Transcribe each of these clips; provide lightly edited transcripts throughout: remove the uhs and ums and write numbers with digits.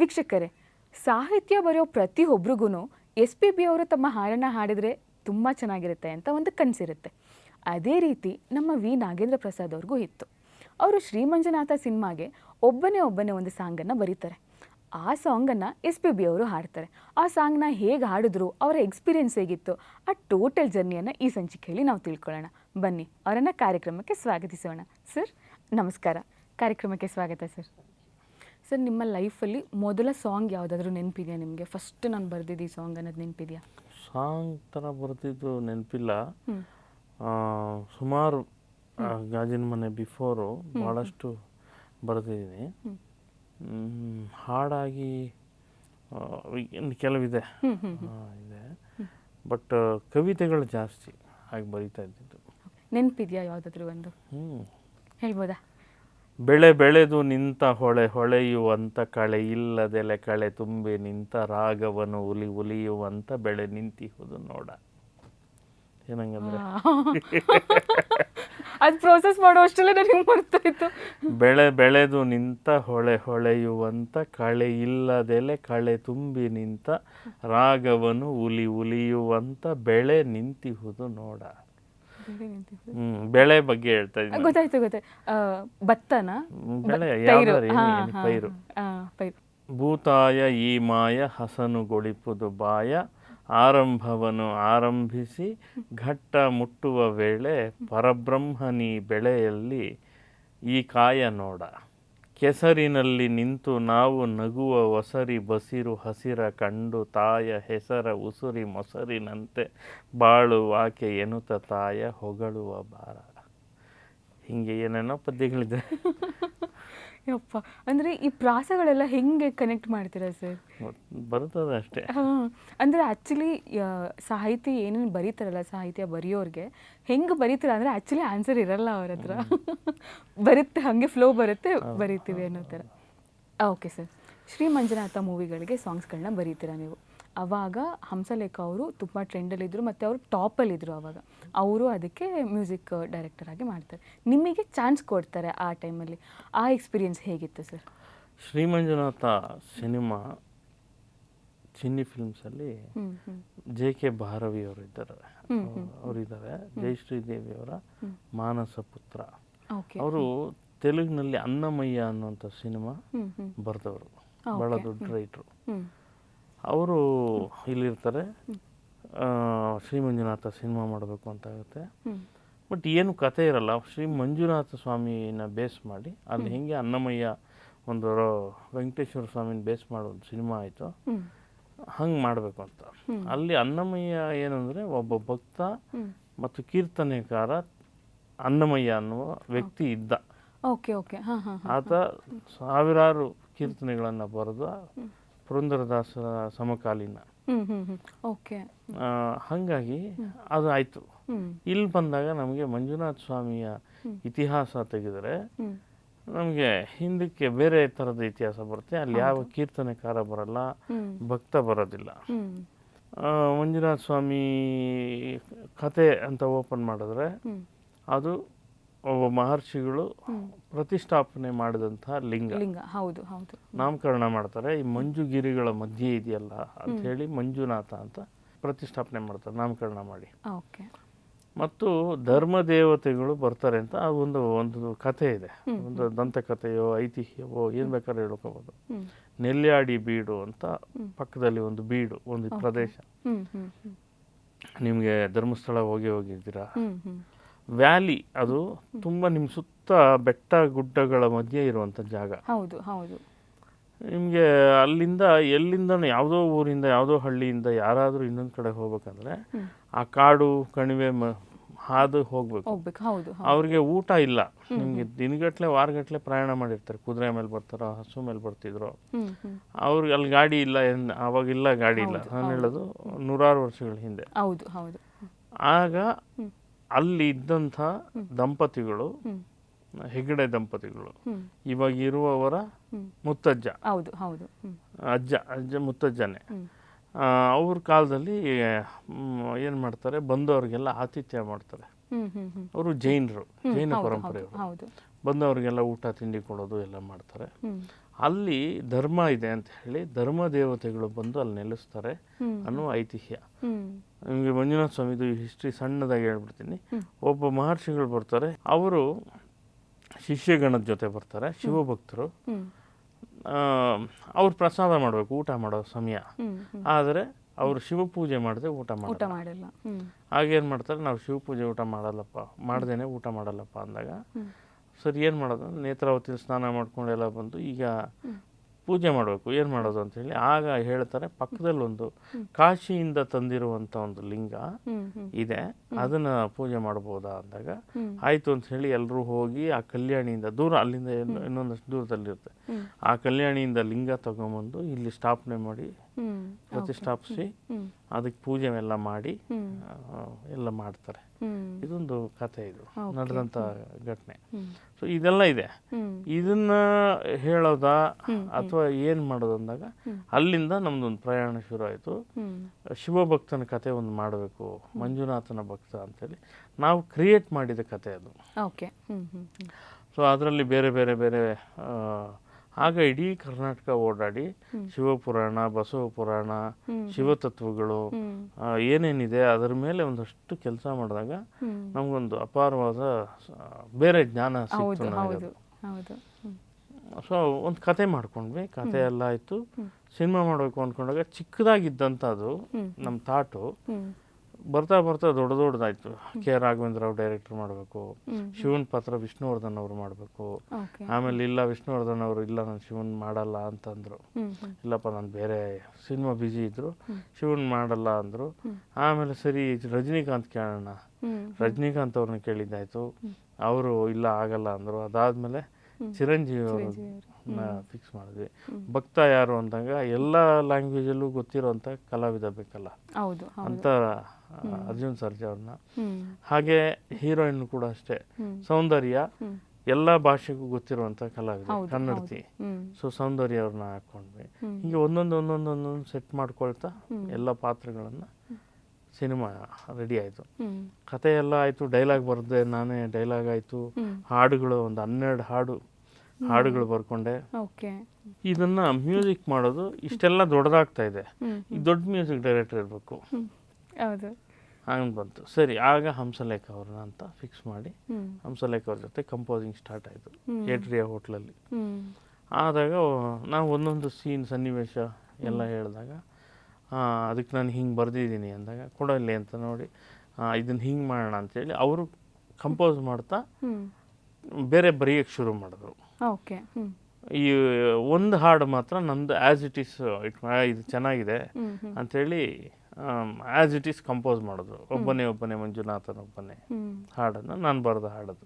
ವೀಕ್ಷಕರೇ, ಸಾಹಿತ್ಯ ಬರೆಯೋ ಪ್ರತಿಯೊಬ್ಬರಿಗೂ ಎಸ್ ಪಿ ಬಿ ಅವರು ತಮ್ಮ ಹಾಡನ್ನು ಹಾಡಿದರೆ ತುಂಬ ಚೆನ್ನಾಗಿರುತ್ತೆ ಅಂತ ಒಂದು ಕನಸಿರುತ್ತೆ. ಅದೇ ರೀತಿ ನಮ್ಮ ವಿ ನಾಗೇಂದ್ರ ಪ್ರಸಾದ್ ಅವ್ರಿಗೂ ಇತ್ತು. ಅವರು ಶ್ರೀಮಂಜುನಾಥ ಸಿನಿಮಾಗೆ ಒಬ್ಬನೇ ಒಂದು ಸಾಂಗನ್ನು ಬರೀತಾರೆ. ಆ ಸಾಂಗನ್ನು ಎಸ್ ಪಿ ಬಿ ಅವರು ಹಾಡ್ತಾರೆ. ಆ ಸಾಂಗ್ನ ಹೇಗೆ ಹಾಡಿದ್ರು, ಅವರ ಎಕ್ಸ್ಪೀರಿಯೆನ್ಸ್ ಹೇಗಿತ್ತು, ಆ ಟೋಟಲ್ ಜರ್ನಿಯನ್ನು ಈ ಸಂಚಿಕೆಯಲ್ಲಿ ನಾವು ತಿಳ್ಕೊಳ್ಳೋಣ. ಬನ್ನಿ, ಅವರನ್ನು ಕಾರ್ಯಕ್ರಮಕ್ಕೆ ಸ್ವಾಗತಿಸೋಣ. ಸರ್ ನಮಸ್ಕಾರ, ಕಾರ್ಯಕ್ರಮಕ್ಕೆ ಸ್ವಾಗತ ಸರ್. ಸರ್, ನಿಮ್ಮ ಲೈಫಲ್ಲಿ ಮೊದಲ ಸಾಂಗ್ ಯಾವುದಾದ್ರೂ ನೆನಪಿದೆಯಾ ನಿಮಗೆ? ಫಸ್ಟ್ ನಾನು ಬರೆದಿದ್ದು ಈ ಸಾಂಗ್ ಅನ್ನೋದು ನೆನಪಿದೆಯಾ? ಸಾಂಗ್ ಥರ ಬರ್ತಿದ್ದು ನೆನಪಿಲ್ಲ. ಸುಮಾರು ಗಾಜಿನ ಮನೆ ಬಿಫೋರು ಭಾಳಷ್ಟು ಬರೆದಿದ್ದೀನಿ. ಹಾಡಾಗಿ ಕೆಲವಿದೆ ಇದೆ, ಬಟ್ ಕವಿತೆಗಳು ಜಾಸ್ತಿ ಆಗಿ ಬರೀತಾ ಇದ್ದಿದ್ದು. ನೆನಪಿದೆಯಾ ಯಾವುದಾದ್ರೂ ಒಂದು? ಹೇಳ್ಬೋದಾ? ಬೆಳೆ ಬೆಳೆದು ನಿಂತ ಹೊಳೆ ಹೊಳೆಯುವಂಥ ಕಳೆ ಇಲ್ಲದೆಲೆ ಕಳೆ ತುಂಬಿ ನಿಂತ ರಾಗವನ್ನು ಉಲಿಯುವಂಥ ಬೆಳೆ ನಿಂತಿಹುದು ನೋಡ. ಏನಂಗಂದ್ರೆ ಅದು ಪ್ರೋಸೆಸ್ ಮಾಡೋ ಅಷ್ಟೆಲ್ಲ ನನಗೆ ಮರ್ತೋಯ್ತು. ಬೆಳೆ ಬೆಳೆದು ನಿಂತ ಹೊಳೆ ಹೊಳೆಯುವಂಥ ಕಳೆ ಇಲ್ಲದೆಲೆ ಕಳೆ ತುಂಬಿ ನಿಂತ ರಾಗವನ್ನು ಉಲಿಯುವಂಥ ಬೆಳೆ ನಿಂತಿಹುದು ನೋಡ. ಬೆಳೆ ಬಗ್ಗೆ ಹೇಳ್ತಾ ಇದ್ದೀನಿ. ಗೊತ್ತಾಯ್ತು. ಭತ್ತನ ಬೆಳೆ ಪೈರು. ಭೂತಾಯ ಈ ಮಾಯ ಹಸನುಗೊಳಿಪುದು ಬಾಯ ಆರಂಭವನ್ನು ಆರಂಭಿಸಿ ಘಟ್ಟ ಮುಟ್ಟುವ ವೇಳೆ ಪರಬ್ರಹ್ಮನಿ ಬೆಳೆಯಲ್ಲಿ ಈ ಕಾಯ ನೋಡ. ಕೆಸರಿನಲ್ಲಿ ನಿಂತು ನಾವು ನಗುವ ಒಸರಿ ಬಸಿರು ಹಸಿರ ಕಂಡು ತಾಯ ಹೆಸರ ಉಸುರಿ ಮೊಸರಿನಂತೆ ಬಾಳುವಾಕೆ ಎನ್ನುತ್ತ ತಾಯ ಹೊಗಳುವ ಬಾರ. ಹೀಗೆ ಏನೇನೋ ಪದ್ಯಗಳಿದೆ. ಯಪ್ಪ, ಅಂದರೆ ಈ ಪ್ರಾಸಗಳೆಲ್ಲ ಹೆಂಗೆ ಕನೆಕ್ಟ್ ಮಾಡ್ತೀರಾ ಸರ್? ಬರ್ತದೆ ಅಷ್ಟೇ. ಅಂದರೆ ಆ್ಯಕ್ಚುಲಿ ಸಾಹಿತಿ ಏನೇನು ಬರೀತಾರಲ್ಲ, ಸಾಹಿತ್ಯ ಬರೆಯೋರಿಗೆ ಹೆಂಗೆ ಬರೀತೀರ ಅಂದರೆ ಆ್ಯಕ್ಚುಲಿ ಆನ್ಸರ್ ಇರಲ್ಲ ಅವ್ರ ಹತ್ರ. ಬರುತ್ತೆ, ಹಾಗೆ ಫ್ಲೋ ಬರುತ್ತೆ, ಬರೀತೀವಿ ಅನ್ನೋ ಥರ. ಓಕೆ ಸರ್, ಶ್ರೀ ಮಂಜುನಾಥ ಮೂವಿಗಳಿಗೆ ಸಾಂಗ್ಸ್ಗಳನ್ನ ಬರೀತೀರಾ ನೀವು. ಆವಾಗ ಹಂಸಲೇಖ ಅವರು ತುಂಬ ಟ್ರೆಂಡಲ್ಲಿದ್ದರು ಮತ್ತು ಅವರು ಟಾಪಲ್ಲಿದ್ದರು. ಆವಾಗ ಅವರು ಅದಕ್ಕೆ ಮ್ಯೂಸಿಕ್ ಡೈರೆಕ್ಟರ್ ಆಗಿ ಮಾಡ್ತಾರೆ. ನಿಮಗೆ ಚಾನ್ಸ್ ಕೊಡ್ತಾರೆ ಆ ಟೈಮಲ್ಲಿ. ಆ ಎಕ್ಸ್ಪೀರಿಯನ್ಸ್ ಹೇಗಿತ್ತು ಸರ್? ಶ್ರೀ ಮಂಜುನಾಥ ಸಿನಿಮಾ ಚಿನ್ನಿ ಫಿಲ್ಮ್ಸಲ್ಲಿ JK ಭಾರವಿ ಅವರಿದ್ದಾರೆ. ಜಯಶ್ರೀದೇವಿ ಅವರ ಮಾನಸ ಪುತ್ರ. ಅವರು ತೆಲುಗಿನಲ್ಲಿ ಅನ್ನಮಯ್ಯ ಅನ್ನುವಂಥ ಸಿನಿಮಾ ಬರೆದವರು, ಭಾಳ ದೊಡ್ಡ ರೈಟ್ರು. ಅವರು ಇಲ್ಲಿರ್ತಾರೆ. ಶ್ರೀ ಮಂಜುನಾಥ ಸಿನಿಮಾ ಮಾಡಬೇಕು ಅಂತ ಆಗುತ್ತೆ, ಬಟ್ ಏನು ಕತೆ ಇರಲ್ಲ. ಶ್ರೀ ಮಂಜುನಾಥ ಸ್ವಾಮಿನ ಬೇಸ್ ಮಾಡಿ ಅಲ್ಲಿ ಹೆಂಗೆ ಅನ್ನಮಯ್ಯ ಒಂದು ವೆಂಕಟೇಶ್ವರ ಸ್ವಾಮಿನ ಬೇಸ್ ಮಾಡೋ ಒಂದು ಸಿನಿಮಾ ಆಯಿತು, ಹಂಗೆ ಮಾಡಬೇಕು ಅಂತ. ಅಲ್ಲಿ ಅನ್ನಮಯ್ಯ ಏನಂದರೆ ಒಬ್ಬ ಭಕ್ತ ಮತ್ತು ಕೀರ್ತನೆಕಾರ ಅನ್ನಮಯ್ಯ ಅನ್ನುವ ವ್ಯಕ್ತಿ ಇದ್ದ. ಆತ ಸಾವಿರಾರು ಕೀರ್ತನೆಗಳನ್ನು ಬರೆದ ಪುರಂದರದಾಸರ ಸಮಕಾಲೀನ. ಹಾಗಾಗಿ ಅದು ಆಯಿತು. ಇಲ್ಲಿ ಬಂದಾಗ ನಮಗೆ ಮಂಜುನಾಥ ಸ್ವಾಮಿಯ ಇತಿಹಾಸ ತೆಗೆದರೆ ನಮಗೆ ಹಿಂದಕ್ಕೆ ಬೇರೆ ಥರದ ಇತಿಹಾಸ ಬರುತ್ತೆ. ಅಲ್ಲಿ ಯಾವ ಕೀರ್ತನೆಕಾರ ಬರಲ್ಲ, ಭಕ್ತ ಬರೋದಿಲ್ಲ. ಮಂಜುನಾಥ ಸ್ವಾಮಿ ಕತೆ ಅಂತ ಓಪನ್ ಮಾಡಿದ್ರೆ ಅದು ಒಬ್ಬ ಮಹರ್ಷಿಗಳು ಪ್ರತಿಷ್ಠಾಪನೆ ಮಾಡಿದಂತಹ ಲಿಂಗ. ನಾಮಕರಣ ಮಾಡ್ತಾರೆ. ಈ ಮಂಜುಗಿರಿಗಳ ಮಧ್ಯೆ ಇದೆಯಲ್ಲ ಅಂತ ಹೇಳಿ ಮಂಜುನಾಥ ಅಂತ ಪ್ರತಿಷ್ಠಾಪನೆ ಮಾಡ್ತಾರೆ, ನಾಮಕರಣ ಮಾಡಿ. ಮತ್ತು ಧರ್ಮ ದೇವತೆಗಳು ಬರ್ತಾರೆ ಅಂತ ಒಂದು ಕಥೆ ಇದೆ. ಒಂದು ದಂತಕಥೆಯೋ ಐತಿಹ್ಯವೋ ಏನು ಬೇಕಾದ್ರೆ ಹೇಳ್ಕೋಬೋದು. ನೆಲ್ಯಾಡಿ ಬೀಡು ಅಂತ ಪಕ್ಕದಲ್ಲಿ ಒಂದು ಬೀಡು, ಒಂದು ಪ್ರದೇಶ. ನಿಮಗೆ ಧರ್ಮಸ್ಥಳ ಹೋಗಿದ್ದೀರಾ? ವ್ಯಾಲಿ, ಅದು ತುಂಬ ನಿಮ್ಮ ಸುತ್ತ ಬೆಟ್ಟ ಗುಡ್ಡಗಳ ಮಧ್ಯೆ ಇರುವಂಥ ಜಾಗ. ನಿಮಗೆ ಅಲ್ಲಿಂದ ಎಲ್ಲಿಂದ ಯಾವುದೋ ಊರಿಂದ ಯಾವುದೋ ಹಳ್ಳಿಯಿಂದ ಯಾರಾದರೂ ಇನ್ನೊಂದು ಕಡೆ ಹೋಗ್ಬೇಕಂದ್ರೆ ಆ ಕಾಡು ಕಣಿವೆ ಹಾದು ಹೋಗ್ಬೇಕು. ಅವ್ರಿಗೆ ಊಟ ಇಲ್ಲ. ನಿಮಗೆ ದಿನಗಟ್ಲೆ ವಾರಗಟ್ಲೆ ಪ್ರಯಾಣ ಮಾಡಿರ್ತಾರೆ. ಕುದುರೆ ಮೇಲೆ ಬರ್ತಾರೋ, ಹಸು ಮೇಲೆ ಬರ್ತಿದ್ರು. ಅವ್ರಿಗೆ ಅಲ್ಲಿ ಗಾಡಿ ಇಲ್ಲ, ಅವಾಗಿಲ್ಲ ಗಾಡಿ ಇಲ್ಲ. ನಾನು ಹೇಳೋದು ನೂರಾರು ವರ್ಷಗಳ ಹಿಂದೆ. ಆಗ ಅಲ್ಲಿ ಇದ್ದಂಥ ದಂಪತಿಗಳು, ಹೆಗಡೆ ದಂಪತಿಗಳು, ಇವಾಗ ಇರುವವರ ಮುತ್ತಜ್ಜ, ಅಜ್ಜ ಮುತ್ತಜ್ಜನೇ. ಅವ್ರ ಕಾಲದಲ್ಲಿ ಏನು ಮಾಡ್ತಾರೆ, ಬಂದವ್ರಿಗೆಲ್ಲ ಆತಿಥ್ಯ ಮಾಡ್ತಾರೆ. ಅವರು ಜೈನ ಪರಂಪರೆಯವರು. ಬಂದವ್ರಿಗೆಲ್ಲ ಊಟ ತಿಂಡಿ ಕೊಡೋದು ಎಲ್ಲ ಮಾಡ್ತಾರೆ. ಅಲ್ಲಿ ಧರ್ಮ ಇದೆ ಅಂತ ಹೇಳಿ ಧರ್ಮ ದೇವತೆಗಳು ಬಂದು ಅಲ್ಲಿ ನೆಲೆಸ್ತಾರೆ ಅನ್ನೋ ಐತಿಹ್ಯ. ನಿಮಗೆ ಮಂಜುನಾಥ ಸ್ವಾಮಿದು ಹಿಸ್ಟ್ರಿ ಸಣ್ಣದಾಗಿ ಹೇಳ್ಬಿಡ್ತೀನಿ. ಒಬ್ಬ ಮಹರ್ಷಿಗಳು ಬರ್ತಾರೆ, ಅವರು ಶಿಷ್ಯಗಣದ ಜೊತೆ ಬರ್ತಾರೆ, ಶಿವಭಕ್ತರು. ಅವ್ರು ಪ್ರಸಾದ ಮಾಡಬೇಕು, ಊಟ ಮಾಡೋ ಸಮಯ. ಆದರೆ ಅವರು ಶಿವಪೂಜೆ ಮಾಡಿದ್ರೆ ಊಟ ಮಾಡಲ್ಲ. ಆಗೇನು ಮಾಡ್ತಾರೆ, ನಾವು ಶಿವಪೂಜೆ ಊಟ ಮಾಡಲ್ಲಪ್ಪ, ಮಾಡ್ದೇನೆ ಊಟ ಮಾಡಲ್ಲಪ್ಪ ಅಂದಾಗ ಸರಿ ಏನು ಮಾಡೋದು, ನೇತ್ರಾವತಿ ಸ್ನಾನ ಮಾಡ್ಕೊಂಡು ಎಲ್ಲ ಬಂದು ಈಗ ಪೂಜೆ ಮಾಡಬೇಕು, ಏನು ಮಾಡೋದು ಅಂತೇಳಿ ಆಗ ಹೇಳ್ತಾರೆ, ಪಕ್ಕದಲ್ಲೊಂದು ಕಾಶಿಯಿಂದ ತಂದಿರುವಂಥ ಒಂದು ಲಿಂಗ ಇದೆ, ಅದನ್ನ ಪೂಜೆ ಮಾಡ್ಬೋದಾ ಅಂದಾಗ ಆಯಿತು ಅಂತ ಹೇಳಿ ಎಲ್ಲರೂ ಹೋಗಿ ಆ ಕಲ್ಯಾಣಿಯಿಂದ ದೂರ, ಅಲ್ಲಿಂದ ಇನ್ನೊಂದಷ್ಟು ದೂರದಲ್ಲಿರುತ್ತೆ, ಆ ಕಲ್ಯಾಣಿಯಿಂದ ಲಿಂಗ ತಗೊಂಬಂದು ಇಲ್ಲಿ ಸ್ಥಾಪನೆ ಮಾಡಿ ಪ್ರತಿಷ್ಠಾಪಿಸಿ ಅದಕ್ಕೆ ಪೂಜೆ ಎಲ್ಲ ಮಾಡಿ ಎಲ್ಲ ಮಾಡ್ತಾರೆ. ಇದೊಂದು ಕಥೆ, ಇದು ನಡೆದಂಥ ಘಟನೆ. ಸೊ ಇದೆಲ್ಲ ಇದೆ. ಇದನ್ನ ಹೇಳೋದಾ ಅಥವಾ ಏನು ಮಾಡೋದು ಅಂದಾಗ ಅಲ್ಲಿಂದ ನಮ್ದೊಂದು ಪ್ರಯಾಣ ಶುರು ಆಯಿತು. ಶಿವಭಕ್ತನ ಕತೆ ಒಂದು ಮಾಡಬೇಕು, ಮಂಜುನಾಥನ ಭಕ್ತ ಅಂತೇಳಿ ನಾವು ಕ್ರಿಯೇಟ್ ಮಾಡಿದ ಕತೆ ಅದು. ಸೊ ಅದರಲ್ಲಿ ಬೇರೆ ಬೇರೆ ಬೇರೆ ಆಗ ಇಡೀ ಕರ್ನಾಟಕ ಓಡಾಡಿ ಶಿವಪುರಾಣ, ಬಸವ ಪುರಾಣ, ಶಿವತತ್ವಗಳು ಏನೇನಿದೆ ಅದರ ಮೇಲೆ ಒಂದಷ್ಟು ಕೆಲಸ ಮಾಡಿದಾಗ ನಮಗೊಂದು ಅಪಾರವಾದ ಬೇರೆ ಜ್ಞಾನ ಸಿಕ್ತು ನನಗೆ. ಸೊ ಒಂದು ಕತೆ ಮಾಡ್ಕೊಂಡ್ವಿ, ಕತೆ ಎಲ್ಲ ಆಯಿತು. ಸಿನಿಮಾ ಮಾಡಬೇಕು ಅಂದ್ಕೊಂಡಾಗ ಚಿಕ್ಕದಾಗಿದ್ದಂಥದ್ದು ನಮ್ಮ ಥಾಟು ಬರ್ತಾ ಬರ್ತಾ ದೊಡ್ಡದಾಯಿತು. ಕೆ ರಾಘವೇಂದ್ರ ಅವ್ರು ಡೈರೆಕ್ಟರ್ ಮಾಡಬೇಕು, ಶಿವನ್ ಪಾತ್ರ ವಿಷ್ಣುವರ್ಧನ್ ಅವರು ಮಾಡಬೇಕು. ಆಮೇಲೆ ಇಲ್ಲ, ವಿಷ್ಣುವರ್ಧನ್ ಅವರು ಇಲ್ಲ, ನಾನು ಶಿವನ್ ಮಾಡಲ್ಲ ಅಂತಂದರು. ಇಲ್ಲಪ್ಪ, ನಾನು ಬೇರೆ ಸಿನಿಮಾ ಬ್ಯುಸಿ ಇದ್ರು, ಶಿವನ್ ಮಾಡಲ್ಲ ಅಂದರು. ಆಮೇಲೆ ಸರಿ ರಜನಿಕಾಂತ್ ಕೇಳೋಣ, ರಜನಿಕಾಂತ್ ಅವ್ರನ್ನ ಕೇಳಿದ್ದಾಯ್ತು, ಅವರು ಇಲ್ಲ ಆಗಲ್ಲ ಅಂದರು. ಅದಾದಮೇಲೆ ಚಿರಂಜೀವಿ ಅವ್ರನ್ನ ಫಿಕ್ಸ್ ಮಾಡಿದ್ವಿ. ಭಕ್ತ ಯಾರು ಅಂದಾಗ ಎಲ್ಲ ಲ್ಯಾಂಗ್ವೇಜಲ್ಲೂ ಗೊತ್ತಿರೋಂಥ ಕಲಾವಿದ ಬೇಕಲ್ಲ ಅಂತ ಅರ್ಜುನ್ ಸರ್ಜಾ ಅವ್ರನ್ನ. ಹಾಗೆ ಹೀರೋಯಿನ್ ಕೂಡ ಅಷ್ಟೇ, ಸೌಂದರ್ಯ ಎಲ್ಲ ಭಾಷೆಗೂ ಗೊತ್ತಿರುವಂಥ ಕಲಾವಿದ, ಕನ್ನಡತಿ. ಸೊ ಸೌಂದರ್ಯ ಅವ್ರನ್ನ ಹಾಕೊಂಡ್ವಿ. ಹೀಗೆ ಒಂದೊಂದು ಸೆಟ್ ಮಾಡ್ಕೊಳ್ತಾ ಎಲ್ಲ ಪಾತ್ರಗಳನ್ನು ಸಿನಿಮಾ ರೆಡಿ ಆಯಿತು. ಕತೆ ಎಲ್ಲ ಆಯಿತು, ಡೈಲಾಗ್ ಬರೆದೆ ನಾನೇ, ಡೈಲಾಗ್ ಆಯಿತು, ಹಾಡುಗಳು ಒಂದು 12 ಹಾಡುಗಳು ಬರ್ಕೊಂಡೆ. ಇದನ್ನ ಮ್ಯೂಸಿಕ್ ಮಾಡೋದು ಇಷ್ಟೆಲ್ಲ ದೊಡ್ಡದಾಗ್ತಾ ಇದೆ, ಈ ದೊಡ್ಡ ಮ್ಯೂಸಿಕ್ ಡೈರೆಕ್ಟರ್ ಇರಬೇಕು ಹಂಗೆ ಬಂತು. ಸರಿ, ಆಗ ಹಂಸಲೇಖ ಅವ್ರನ್ನ ಅಂತ ಫಿಕ್ಸ್ ಮಾಡಿ ಹಂಸಲೇಖ ಅವ್ರ ಜೊತೆ ಕಂಪೋಸಿಂಗ್ ಸ್ಟಾರ್ಟ್ ಆಯಿತು ಏಟ್ರಿಯಾ ಹೋಟ್ಲಲ್ಲಿ. ಆದಾಗ ನಾವು ಒಂದೊಂದು ಸನ್ನಿವೇಶ ಎಲ್ಲ ಹೇಳಿದಾಗ ಅದಕ್ಕೆ ನಾನು ಹಿಂಗೆ ಬರೆದಿದ್ದೀನಿ ಅಂದಾಗ ಕೊಡಲಿ ಅಂತ ನೋಡಿ ಇದನ್ನು ಹಿಂಗೆ ಮಾಡೋಣ ಅಂತೇಳಿ ಅವರು ಕಂಪೋಸ್ ಮಾಡ್ತಾ ಬೇರೆ ಬರೆಯೋಕ್ಕೆ ಶುರು ಮಾಡಿದ್ರು. ಈ ಒಂದು ಹಾಡು ಮಾತ್ರ ನಮ್ಮದು ಆ್ಯಸ್ ಇಟ್ ಈಸ್, ಇದು ಚೆನ್ನಾಗಿದೆ ಅಂಥೇಳಿ ಆ್ಯಸ್ ಇಟ್ ಈಸ್ ಕಂಪೋಸ್ ಮಾಡಿದ್ರು. ಒಬ್ಬನೇ ಮಂಜುನಾಥನೊಬ್ಬನೇ ಹಾಡನ್ನು ನಾನು ಬರೆದ ಹಾಡೋದು.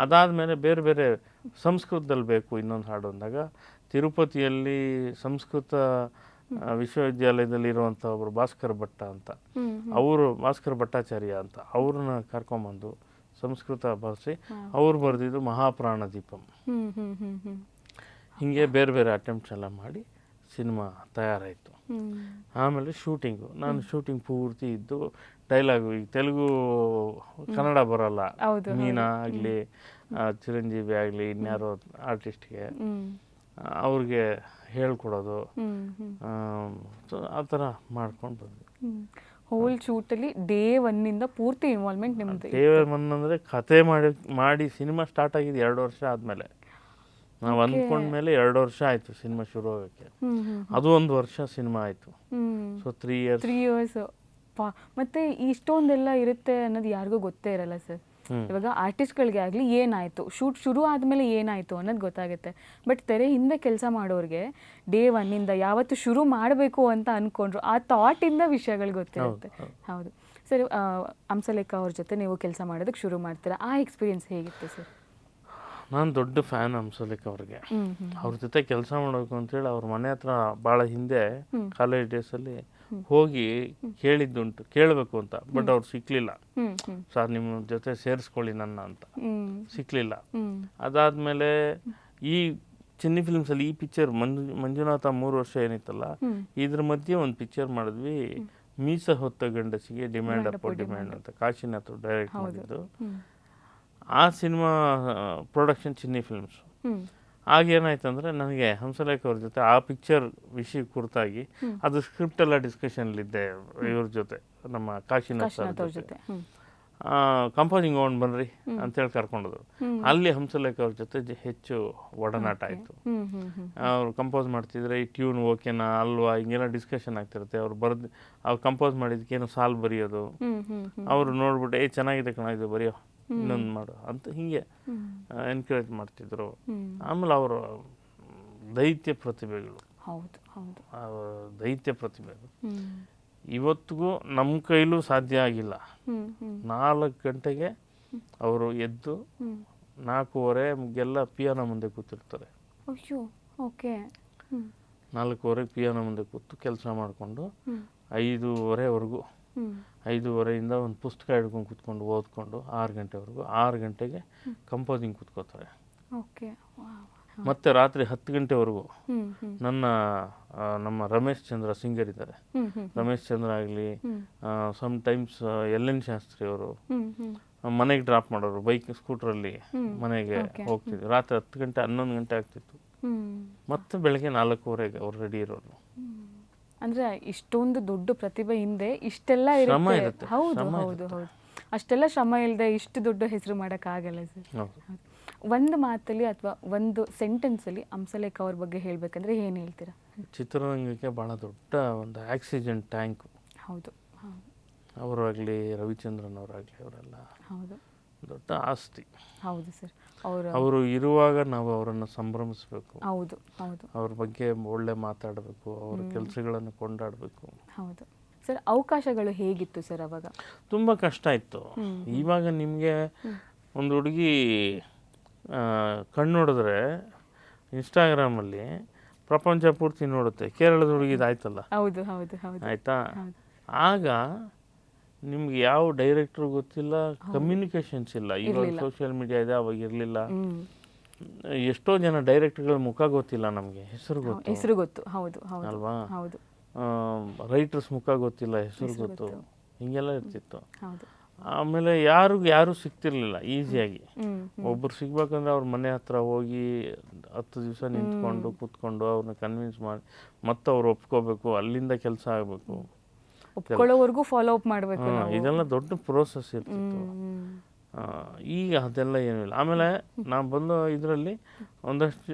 ಅದಾದಮೇಲೆ ಬೇರೆ ಬೇರೆ ಸಂಸ್ಕೃತದಲ್ಲಿ ಬೇಕು ಇನ್ನೊಂದು ಹಾಡು ಅಂದಾಗ ತಿರುಪತಿಯಲ್ಲಿ ಸಂಸ್ಕೃತ ವಿಶ್ವವಿದ್ಯಾಲಯದಲ್ಲಿ ಇರುವಂಥ ಒಬ್ಬರು ಭಾಸ್ಕರ್ ಭಟ್ಟ ಅಂತ, ಅವರು ಭಾಸ್ಕರ್ ಭಟ್ಟಾಚಾರ್ಯ ಅಂತ, ಅವ್ರನ್ನ ಕರ್ಕೊಂಬಂದು ಸಂಸ್ಕೃತ ಭಾಷೆ ಅವ್ರು ಬರೆದಿದ್ದು ಮಹಾಪ್ರಾಣ ದೀಪಂ. ಹೀಗೆ ಬೇರೆ ಬೇರೆ ಅಟೆಂಪ್ಟ್ಸ್ ಎಲ್ಲ ಮಾಡಿ ಸಿನಿಮಾ ತಯಾರಾಯಿತು. ಆಮೇಲೆ ಶೂಟಿಂಗು, ನಾನು ಶೂಟಿಂಗ್ ಪೂರ್ತಿ ಇದ್ದು ಡೈಲಾಗು, ಈಗ ತೆಲುಗು ಕನ್ನಡ ಬರೋಲ್ಲ, ಮೀನಾ ಆಗಲಿ ಚಿರಂಜೀವಿ ಆಗಲಿ ಇನ್ಯಾರೋ ಆರ್ಟಿಸ್ಟ್ಗೆ ಅವ್ರಿಗೆ ಹೇಳ್ಕೊಡೋದು, ಆ ಥರ ಮಾಡ್ಕೊಂಡು ಬಂದ್ವಿ. ಹೋಲ್ ಶೂಟಲ್ಲಿ ಡೇ ಒನ್ನಿಂದ ಪೂರ್ತಿ ಇನ್ವಾಲ್ವ್ಮೆಂಟ್ ನಿಮ್ಮದು? ಡೇ ಒನ್ ಅಂದರೆ ಕತೆ ಮಾಡಿ ಸಿನಿಮಾ ಸ್ಟಾರ್ಟ್ ಆಗಿದ್ದು 2 ವರ್ಷ ಆದಮೇಲೆ, ನಾವು ಅಂದ್ಕೊಂಡ್ಮೇಲೆ 2 ವರ್ಷ ಆಯಿತು ಸಿನಿಮಾ ಶುರು ಆಗೋಕ್ಕೆ. ಅದು 1 ವರ್ಷ ಸಿನಿಮಾ ಆಯಿತು. So 3 years. ಮತ್ತೆ ಇಷ್ಟೊಂದೆಲ್ಲ ಇರುತ್ತೆ ಅನ್ನೋದು ಯಾರಿಗೂ ಗೊತ್ತೇ ಇರಲ್ಲ ಸರ್. ಇವಾಗ ಆರ್ಟಿಸ್ಟ್ಗಳಿಗೆ ಆಗಲಿ ಏನಾಯಿತು, ಶೂಟ್ ಶುರು ಆದಮೇಲೆ ಏನಾಯಿತು ಅನ್ನೋದು ಗೊತ್ತಾಗುತ್ತೆ. ಬಟ್ ತೆರೆ ಹಿಂದೆ ಕೆಲಸ ಮಾಡೋರಿಗೆ ಡೇ ಒನ್ನಿಂದ ಯಾವತ್ತು ಶುರು ಮಾಡಬೇಕು ಅಂತ ಅಂದ್ಕೊಂಡ್ರು ಆ ಥಾಟಿಂದ ವಿಷಯಗಳು ಗೊತ್ತಿರುತ್ತೆ. ಹೌದು ಸರ್. ಹಂಸಲೇಖ ಅವ್ರ ಜೊತೆ ನೀವು ಕೆಲಸ ಮಾಡೋದಕ್ಕೆ ಶುರು ಮಾಡ್ತೀರಾ, ಆ ಎಕ್ಸ್ಪೀರಿಯನ್ಸ್ ಹೇಗಿತ್ತು ಸರ್? ನಾನು ದೊಡ್ಡ ಫ್ಯಾನ್ ಹಂಸಲೇಖ ಅವ್ರಿಗೆ. ಅವ್ರ ಜೊತೆ ಕೆಲಸ ಮಾಡಬೇಕು ಅಂತೇಳಿ ಅವ್ರ ಮನೆ ಹತ್ರ ಭಾಳ ಹಿಂದೆ ಕಾಲೇಜ್ ಡೇಸಲ್ಲಿ ಹೋಗಿ ಕೇಳಿದ್ದುಂಟು, ಕೇಳಬೇಕು ಅಂತ. ಬಟ್ ಅವ್ರು ಸಿಕ್ಕಲಿಲ್ಲ. ಸರ್ ನಿಮ್ಮ ಜೊತೆ ಸೇರಿಸ್ಕೊಳ್ಳಿ ನನ್ನ ಅಂತ, ಸಿಕ್ಕಲಿಲ್ಲ. ಅದಾದಮೇಲೆ ಈ ಚೆನ್ನಿ ಫಿಲ್ಮ್ಸಲ್ಲಿ ಈ ಪಿಕ್ಚರ್ ಮಂಜುನಾಥ 3 ವರ್ಷ ಏನಿತ್ತಲ್ಲ, ಇದ್ರ ಮಧ್ಯೆ ಒಂದು ಪಿಕ್ಚರ್ ಮಾಡಿದ್ವಿ, ಮೀಸ ಹೊತ್ತ ಗಂಡಸಿಗೆ ಡಿಮ್ಯಾಂಡ್ ಅಪ್ಪೋ ಡಿಮ್ಯಾಂಡ್ ಅಂತ, ಕಾಶಿನಾಥ್ ಡೈರೆಕ್ಟ್ ಮಾಡಿದ್ದು. ಆ ಸಿನಿಮಾ ಪ್ರೊಡಕ್ಷನ್ ಚಿನ್ನಿ ಫಿಲ್ಮ್ಸ್. ಆಗೇನಾಯ್ತಂದರೆ ನನಗೆ ಹಂಸಲೇಖ ಅವ್ರ ಜೊತೆ ಆ ಪಿಕ್ಚರ್ ವಿಷಯ ಕುರಿತಾಗಿ ಅದು ಸ್ಕ್ರಿಪ್ಟ್ ಎಲ್ಲ ಡಿಸ್ಕಷನ್ಲಿದ್ದೆ ಇವ್ರ ಜೊತೆ, ನಮ್ಮ ಕಾಶಿನಾಥ್ ಸರ್ ಜೊತೆ. ಕಂಪೋಸಿಂಗ್ ಹೋಗೋಣ ಬನ್ನಿರಿ ಅಂತೇಳಿ ಕರ್ಕೊಂಡೋದ್ರು. ಅಲ್ಲಿ ಹಂಸಲೇಖ ಅವ್ರ ಜೊತೆ ಹೆಚ್ಚು ಒಡನಾಟ ಆಯಿತು. ಅವ್ರು ಕಂಪೋಸ್ ಮಾಡ್ತಿದ್ರೆ ಈ ಟ್ಯೂನ್ ಓಕೆನಾ ಅಲ್ವಾ ಹಿಂಗೆಲ್ಲ ಡಿಸ್ಕಷನ್ ಆಗ್ತಿರುತ್ತೆ. ಅವ್ರು ಕಂಪೋಸ್ ಮಾಡಿದ್ದಕ್ಕೇನು ಸಾಲ್ ಬರೆಯೋದು, ಅವರು ನೋಡ್ಬಿಟ್ಟು ಚೆನ್ನಾಗಿದೆ ಕಣ ಇದು ಬರೆಯೋ, ಇನ್ನೊಂದು ಮಾಡು ಅಂತ ಹಿಂಗೆ ಎನ್ಕರೇಜ್ ಮಾಡ್ತಿದ್ರು. ಆಮೇಲೆ ಅವರು ದೈತ್ಯ ಪ್ರತಿಭೆಗಳು, ದೈತ್ಯ ಪ್ರತಿಭೆಗಳು ಇವತ್ತಿಗೂ ನಮ್ಮ ಕೈಲೂ ಸಾಧ್ಯ ಆಗಿಲ್ಲ. 4 ಗಂಟೆಗೆ ಅವರು ಎದ್ದು 4:15 ಪಿಯಾನೋ ಮುಂದೆ ಕೂತಿರ್ತಾರೆ. 4:15 ಪಿಯಾನೋ ಮುಂದೆ ಕೂತು ಕೆಲಸ ಮಾಡಿಕೊಂಡು 5:30ವರೆಗೂ, 5:30ಯಿಂದ ಒಂದು ಪುಸ್ತಕ ಹಿಡ್ಕೊಂಡು ಕೂತ್ಕೊಂಡು ಓದ್ಕೊಂಡು 6 ಗಂಟೆವರೆಗೂ, 6 ಗಂಟೆಗೆ ಕಂಪೋಸಿಂಗ್ ಕೂತ್ಕೋತಾರೆ. ಮತ್ತು ರಾತ್ರಿ 10 ಗಂಟೆವರೆಗೂ ನಮ್ಮ ರಮೇಶ್ ಚಂದ್ರ ಸಿಂಗರ್ ಇದ್ದಾರೆ, ರಮೇಶ್ ಚಂದ್ರ ಆಗಲಿ, ಸಮ್ಟೈಮ್ಸ್ ಎಲ್ ಎನ್ ಶಾಸ್ತ್ರಿ ಅವರು ಮನೆಗೆ ಡ್ರಾಪ್ ಮಾಡೋರು, ಬೈಕ್ ಸ್ಕೂಟ್ರಲ್ಲಿ ಮನೆಗೆ ಹೋಗ್ತಿದ್ರು. ರಾತ್ರಿ 10 ಗಂಟೆ 11 ಗಂಟೆ ಆಗ್ತಿತ್ತು. ಮತ್ತೆ ಬೆಳಗ್ಗೆ 4:15ಗೆ ಅವ್ರು ರೆಡಿ ಇರೋರು. ಅಂದ್ರೆ ಇಷ್ಟೊಂದು ದೊಡ್ಡ ಪ್ರತಿಭೆ ಹಿಂದೆ ಇಷ್ಟೆಲ್ಲ ಇರುತ್ತೆ. ಹೌದು ಹೌದು ಹೌದು, ಅಷ್ಟೆಲ್ಲ ಶ್ರಮ ಇಲ್ಲದೆ ಇಷ್ಟು ದೊಡ್ಡ ಹೆಸರು ಮಾಡೋಕ್ಕಾಗಲ್ಲ ಸರ್. ಒಂದು ಮಾತಲ್ಲಿ ಅಥವಾ ಒಂದು ಸೆಂಟೆನ್ಸಲ್ಲಿ ಹಂಸಲೇಖ ಅವ್ರ ಬಗ್ಗೆ ಹೇಳಬೇಕಂದ್ರೆ ಏನು ಹೇಳ್ತೀರಾ? ಚಿತ್ರರಂಗಕ್ಕೆ ಭಾಳ ದೊಡ್ಡ ಒಂದು ಆಕ್ಸಿಜನ್ ಟ್ಯಾಂಕ್. ಹೌದು, ಅವರಾಗಲಿ ರವಿಚಂದ್ರನ್ ಅವರಾಗಲಿ ಅವರೆಲ್ಲ ಹೌದು ದೊಡ್ಡ ಆಸ್ತಿ. ಹೌದು ಸರ್, ಅವರು ಇರುವಾಗ ನಾವು ಅವರನ್ನು ಸಂಭ್ರಮಿಸಬೇಕು. ಹೌದು ಹೌದು, ಅವ್ರ ಬಗ್ಗೆ ಒಳ್ಳೆ ಮಾತಾಡಬೇಕು, ಅವ್ರ ಕೆಲಸಗಳನ್ನು ಕೊಂಡಾಡಬೇಕು. ಹೌದು ಸರ್. ಅವಕಾಶಗಳು ಹೇಗಿತ್ತು ಸರ್ ಅವಾಗ? ತುಂಬ ಕಷ್ಟ ಇತ್ತು. ಇವಾಗ ನಿಮಗೆ ಒಂದು ಹುಡುಗಿ ಕಣ್ಣು ನೋಡಿದ್ರೆ ಇನ್ಸ್ಟಾಗ್ರಾಮಲ್ಲಿ ಪ್ರಪಂಚ ಪೂರ್ತಿ ನೋಡುತ್ತೆ, ಕೇರಳದ ಹುಡುಗಿದು ಆಯ್ತಲ್ಲ, ಹೌದು ಹೌದು ಹೌದು, ಆಯಿತಾ? ಆಗ ನಿಮ್ಗೆ ಯಾವ ಡೈರೆಕ್ಟ್ರು ಗೊತ್ತಿಲ್ಲ, ಕಮ್ಯುನಿಕೇಷನ್ಸ್ ಇಲ್ಲ. ಇವಾಗ ಸೋಷಿಯಲ್ ಮೀಡಿಯಾ ಇದೆ, ಅವಾಗ ಇರಲಿಲ್ಲ. ಎಷ್ಟೋ ಜನ ಡೈರೆಕ್ಟರ್ಗಳ ಮುಖ ಗೊತ್ತಿಲ್ಲ ನಮಗೆ, ಹೆಸರು ಗೊತ್ತು ಹೌದು ಅಲ್ವಾ? ರೈಟರ್ಸ್ ಮುಖ ಗೊತ್ತಿಲ್ಲ, ಹೆಸರು ಗೊತ್ತು, ಹಿಂಗೆಲ್ಲ ಇರ್ತಿತ್ತು. ಆಮೇಲೆ ಯಾರು ಸಿಗ್ತಿರ್ಲಿಲ್ಲ ಈಸಿಯಾಗಿ. ಒಬ್ಬರು ಸಿಗ್ಬೇಕಂದ್ರೆ ಅವ್ರ ಮನೆ ಹತ್ರ ಹೋಗಿ 10 ದಿವಸ ನಿಂತ್ಕೊಂಡು ಕೂತ್ಕೊಂಡು ಅವ್ರನ್ನ ಕನ್ವಿನ್ಸ್ ಮಾಡಿ ಮತ್ತೆ ಅವ್ರು ಒಪ್ಕೋಬೇಕು, ಅಲ್ಲಿಂದ ಕೆಲಸ ಆಗಬೇಕು, ಒಪ್ಕೊಳ್ಳೋವರೆಗೂ ಫಾಲೋ ಅಪ್ ಮಾಡಬೇಕು. ಇದೆಲ್ಲ ದೊಡ್ಡ ಪ್ರೋಸೆಸ್ ಇರ್ತಿತ್ತು. ಈಗ ಅದೆಲ್ಲ ಏನೂ ಇಲ್ಲ. ಆಮೇಲೆ ನಾನು ಬಂದು ಇದರಲ್ಲಿ ಒಂದಷ್ಟು